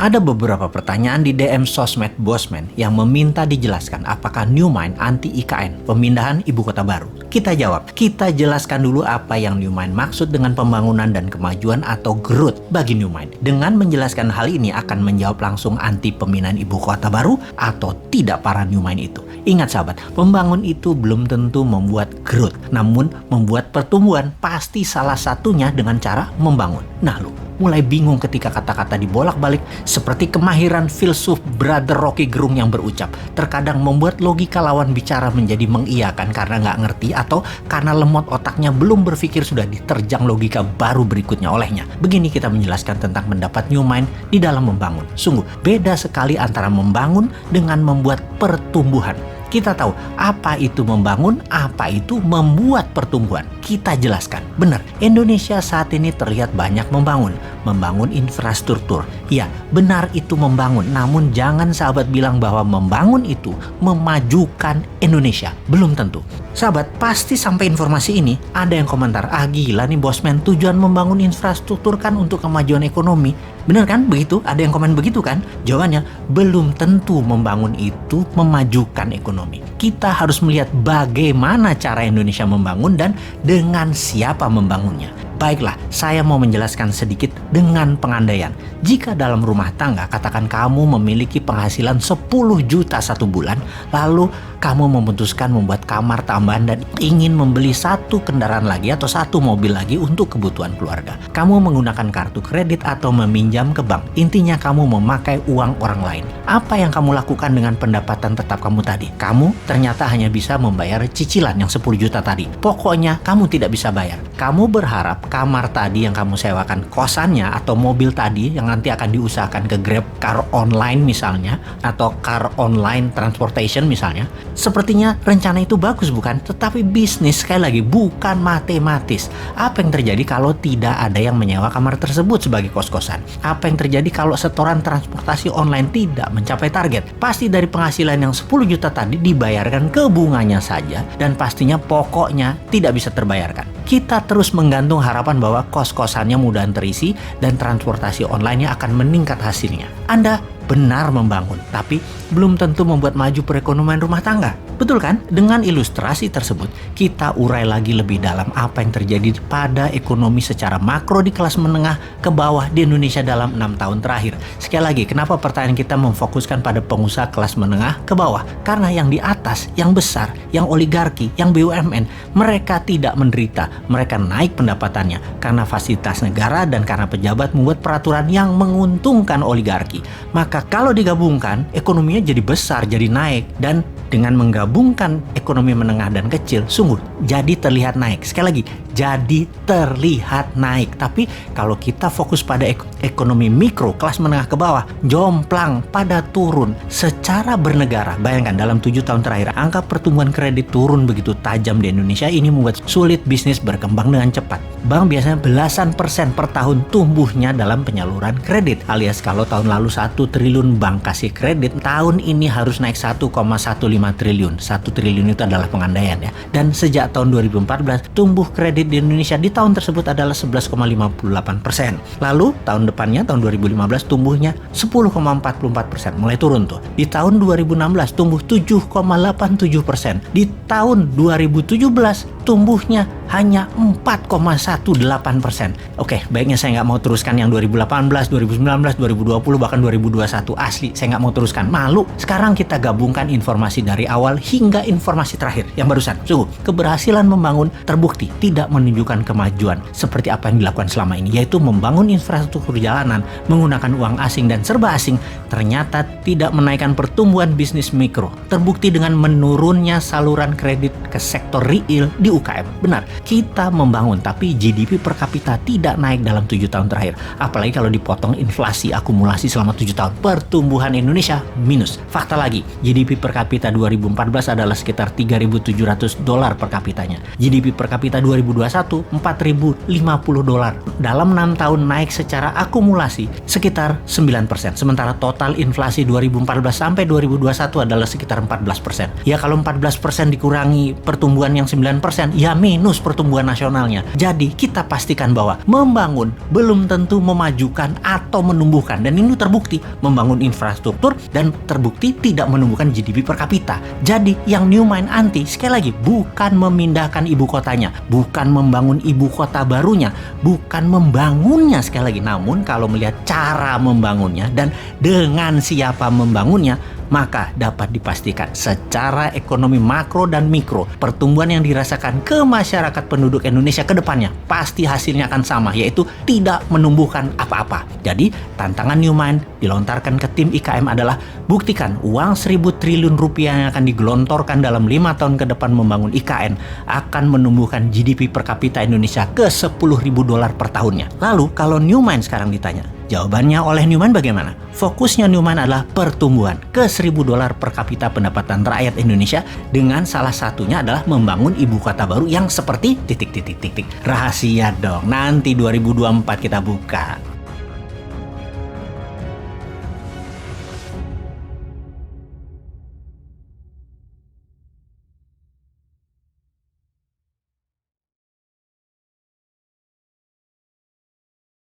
Ada beberapa pertanyaan di DM sosmed Bosman yang meminta dijelaskan apakah New Mind anti IKN, pemindahan ibu kota baru. Kita jawab, kita jelaskan dulu apa yang New Mind maksud dengan pembangunan dan kemajuan atau growth bagi New Mind. Dengan menjelaskan hal ini akan menjawab langsung anti pemindahan ibu kota baru atau tidak para New Mind itu. Ingat sahabat, membangun itu belum tentu membuat growth, namun membuat pertumbuhan. Pasti salah satunya dengan cara membangun. Nah lu, mulai bingung ketika kata-kata dibolak-balik seperti kemahiran filsuf Brother Rocky Gerung yang berucap terkadang membuat logika lawan bicara menjadi mengiyakan karena nggak ngerti atau karena lemot otaknya belum berpikir sudah diterjang logika baru berikutnya olehnya. Begini kita menjelaskan tentang pendapat New Mind di dalam membangun. Sungguh beda sekali antara membangun dengan membuat pertumbuhan. Kita tahu apa itu membangun, apa itu membuat pertumbuhan. Kita jelaskan. Benar, Indonesia saat ini terlihat banyak membangun infrastruktur. Ya, benar itu membangun. Namun jangan sahabat bilang bahwa membangun itu memajukan Indonesia. Belum tentu. Sahabat, pasti sampai informasi ini ada yang komentar, gila nih Bosman, tujuan membangun infrastruktur kan untuk kemajuan ekonomi. Benar kan? Begitu? Ada yang komen begitu kan? Jawabannya, belum tentu membangun itu memajukan ekonomi. Kita harus melihat bagaimana cara Indonesia membangun dan dengan siapa membangunnya. Baiklah, saya mau menjelaskan sedikit dengan pengandaian. Jika dalam rumah tangga, katakan kamu memiliki penghasilan 10 juta satu bulan, lalu kamu memutuskan membuat kamar tambahan dan ingin membeli satu kendaraan lagi atau satu mobil lagi untuk kebutuhan keluarga. Kamu menggunakan kartu kredit atau meminjam ke bank. Intinya kamu memakai uang orang lain. Apa yang kamu lakukan dengan pendapatan tetap kamu tadi? Kamu ternyata hanya bisa membayar cicilan yang 10 juta tadi. Pokoknya kamu tidak bisa bayar. Kamu berharap kamar tadi yang kamu sewakan, kosannya atau mobil tadi yang nanti akan diusahakan ke Grab Car Online misalnya, atau Car Online Transportation misalnya. Sepertinya rencana itu bagus bukan? Tetapi bisnis sekali lagi bukan matematis. Apa yang terjadi kalau tidak ada yang menyewa kamar tersebut sebagai kos-kosan? Apa yang terjadi kalau setoran transportasi online tidak mencapai target? Pasti dari penghasilan yang 10 juta tadi dibayarkan ke bunganya saja dan pastinya pokoknya tidak bisa terbayarkan. Kita terus menggantung harapan bahwa kos-kosannya mudahan terisi dan transportasi online-nya akan meningkat hasilnya. Anda benar membangun, tapi belum tentu membuat maju perekonomian rumah tangga. Betul kan? Dengan ilustrasi tersebut, kita urai lagi lebih dalam apa yang terjadi pada ekonomi secara makro di kelas menengah ke bawah di Indonesia dalam 6 tahun terakhir. Sekali lagi, kenapa pertanyaan kita memfokuskan pada pengusaha kelas menengah ke bawah? Karena yang di atas, yang besar, yang oligarki, yang BUMN, mereka tidak menderita. Mereka naik pendapatannya karena fasilitas negara dan karena pejabat membuat peraturan yang menguntungkan oligarki. Maka kalau digabungkan, ekonominya jadi besar, jadi naik. Dan dengan menggabungkan ekonomi menengah dan kecil, sungguh jadi terlihat naik. Sekali lagi, jadi terlihat naik. Tapi kalau kita fokus pada ekonomi mikro, kelas menengah ke bawah, jomplang pada turun secara bernegara. Bayangkan dalam 7 tahun terakhir, angka pertumbuhan kredit turun begitu tajam di Indonesia. Ini membuat sulit bisnis berkembang dengan cepat. Bank biasanya belasan persen per tahun tumbuhnya dalam penyaluran kredit. Alias kalau tahun lalu 1 triliun bank kasih kredit, tahun ini harus naik 1,15 triliun. 1 triliun itu adalah pengandaian ya. Dan sejak tahun 2014, tumbuh kredit di Indonesia di tahun tersebut adalah 11,58%. Lalu tahun depannya, tahun 2015, tumbuhnya 10,44%. Mulai turun tuh. Di tahun 2016 tumbuh 7,87%. Di tahun 2017 tumbuhnya hanya 4,18%. Oke, baiknya saya nggak mau teruskan yang 2018, 2019, 2020, bahkan 2021. Asli, saya nggak mau teruskan. Malu. Sekarang kita gabungkan informasi dari awal hingga informasi terakhir yang barusan. Sungguh, keberhasilan membangun terbukti tidak menunjukkan kemajuan seperti apa yang dilakukan selama ini, yaitu membangun infrastruktur jalanan menggunakan uang asing dan serba asing, ternyata tidak menaikkan pertumbuhan bisnis mikro. Terbukti dengan menurunnya saluran kredit ke sektor real di UKM. Benar, kita membangun, tapi GDP per kapita tidak naik dalam 7 tahun terakhir. Apalagi kalau dipotong inflasi akumulasi selama 7 tahun. Pertumbuhan Indonesia minus. Fakta lagi, GDP per kapita 2014 adalah sekitar $3.700 per kapitanya. GDP per kapita 2021 $4.050. Dalam 6 tahun naik secara akumulasi sekitar 9%. Sementara total inflasi 2014 sampai 2021 adalah sekitar 14%. Ya kalau 14% dikurangi pertumbuhan yang 9%, ASEAN ya minus pertumbuhan nasionalnya. Jadi kita pastikan bahwa membangun belum tentu memajukan atau menumbuhkan, dan ini terbukti membangun infrastruktur dan terbukti tidak menumbuhkan GDP per kapita. Jadi yang New Mind Anti sekali lagi bukan memindahkan ibu kotanya, bukan membangun ibu kota barunya, bukan membangunnya sekali lagi, namun kalau melihat cara membangunnya dan dengan siapa membangunnya, maka dapat dipastikan secara ekonomi makro dan mikro, pertumbuhan yang dirasakan ke masyarakat penduduk Indonesia ke depannya pasti hasilnya akan sama, yaitu tidak menumbuhkan apa-apa. Jadi tantangan New Mind dilontarkan ke tim IKM adalah buktikan uang 1.000 triliun rupiah yang akan digelontorkan dalam 5 tahun ke depan membangun IKN akan menumbuhkan GDP per kapita Indonesia ke $10.000 per tahunnya. Lalu kalau New Mind sekarang ditanya, jawabannya oleh New Mind bagaimana? Fokusnya New Mind adalah pertumbuhan ke $1.000 per kapita pendapatan rakyat Indonesia, dengan salah satunya adalah membangun ibu kota baru yang seperti titik. Rahasia dong, nanti 2024 kita buka.